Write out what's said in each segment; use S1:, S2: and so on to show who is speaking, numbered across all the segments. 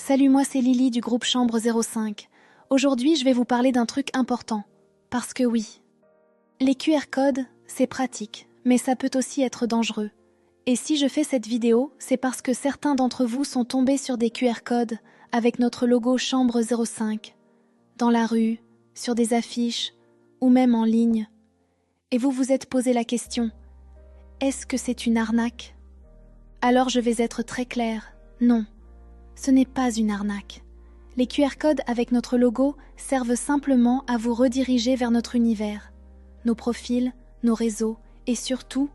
S1: Salut, moi c'est Lily du groupe Chambre 05. Aujourd'hui, je vais vous parler d'un truc important. Parce que oui, les QR codes, c'est pratique, mais ça peut aussi être dangereux. Et si je fais cette vidéo, c'est parce que certains d'entre vous sont tombés sur des QR codes avec notre logo Chambre 05, dans la rue, sur des affiches, ou même en ligne. Et vous vous êtes posé la question, est-ce que c'est une arnaque ? Alors je vais être très claire, non. Ce n'est pas une arnaque. Les QR codes avec notre logo servent simplement à vous rediriger vers notre univers, nos profils, nos réseaux et surtout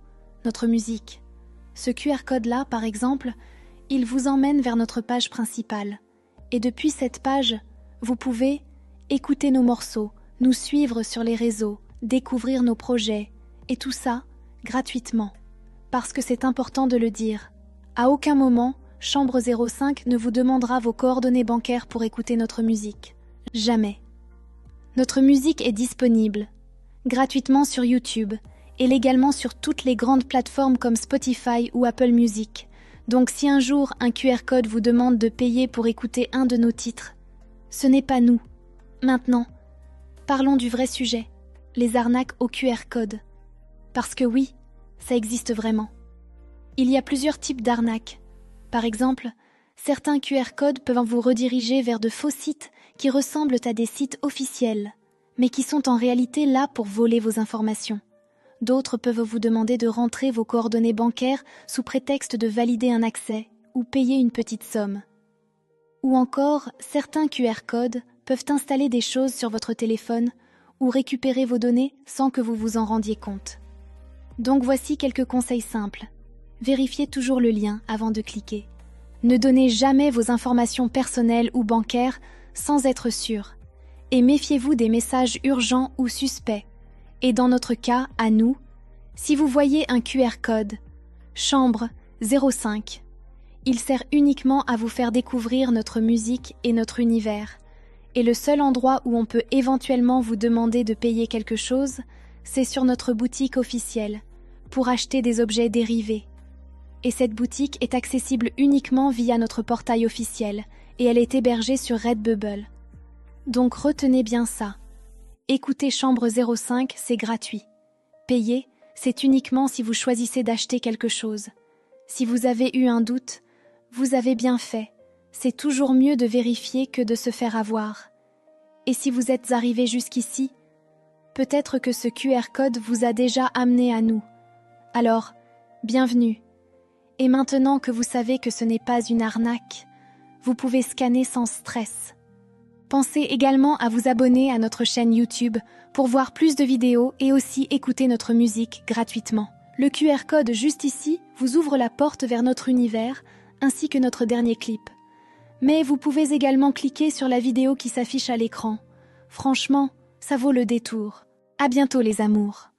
S1: notre musique. Ce QR code-là, par exemple, il vous emmène vers notre page principale. Et depuis cette page, vous pouvez écouter nos morceaux, nous suivre sur les réseaux, découvrir nos projets, et tout ça gratuitement. Parce que c'est important de le dire, à aucun moment, Chambre 05 ne vous demandera vos coordonnées bancaires pour écouter notre musique. Jamais. Notre musique est disponible, gratuitement sur YouTube, et légalement sur toutes les grandes plateformes comme Spotify ou Apple Music. Donc si un jour un QR code vous demande de payer pour écouter un de nos titres, ce n'est pas nous. Maintenant, parlons du vrai sujet, les arnaques au QR code. Parce que oui, ça existe vraiment. Il y a plusieurs types d'arnaques. Par exemple, certains QR codes peuvent vous rediriger vers de faux sites qui ressemblent à des sites officiels, mais qui sont en réalité là pour voler vos informations. D'autres peuvent vous demander de rentrer vos coordonnées bancaires sous prétexte de valider un accès ou payer une petite somme. Ou encore, certains QR codes peuvent installer des choses sur votre téléphone ou récupérer vos données sans que vous vous en rendiez compte. Donc voici quelques conseils simples. Vérifiez toujours le lien avant de cliquer. Ne donnez jamais vos informations personnelles ou bancaires sans être sûr. Et méfiez-vous des messages urgents ou suspects. Et dans notre cas, à nous, si vous voyez un QR code, Chambre 05, il sert uniquement à vous faire découvrir notre musique et notre univers. Et le seul endroit où on peut éventuellement vous demander de payer quelque chose, c'est sur notre boutique officielle, pour acheter des objets dérivés. Et cette boutique est accessible uniquement via notre portail officiel et elle est hébergée sur Redbubble. Donc retenez bien ça. Écouter Chambre 05, c'est gratuit. Payer, c'est uniquement si vous choisissez d'acheter quelque chose. Si vous avez eu un doute, vous avez bien fait. C'est toujours mieux de vérifier que de se faire avoir. Et si vous êtes arrivé jusqu'ici, peut-être que ce QR code vous a déjà amené à nous. Alors, bienvenue. Et maintenant que vous savez que ce n'est pas une arnaque, vous pouvez scanner sans stress. Pensez également à vous abonner à notre chaîne YouTube pour voir plus de vidéos et aussi écouter notre musique gratuitement. Le QR code juste ici vous ouvre la porte vers notre univers ainsi que notre dernier clip. Mais vous pouvez également cliquer sur la vidéo qui s'affiche à l'écran. Franchement, ça vaut le détour. À bientôt les amours.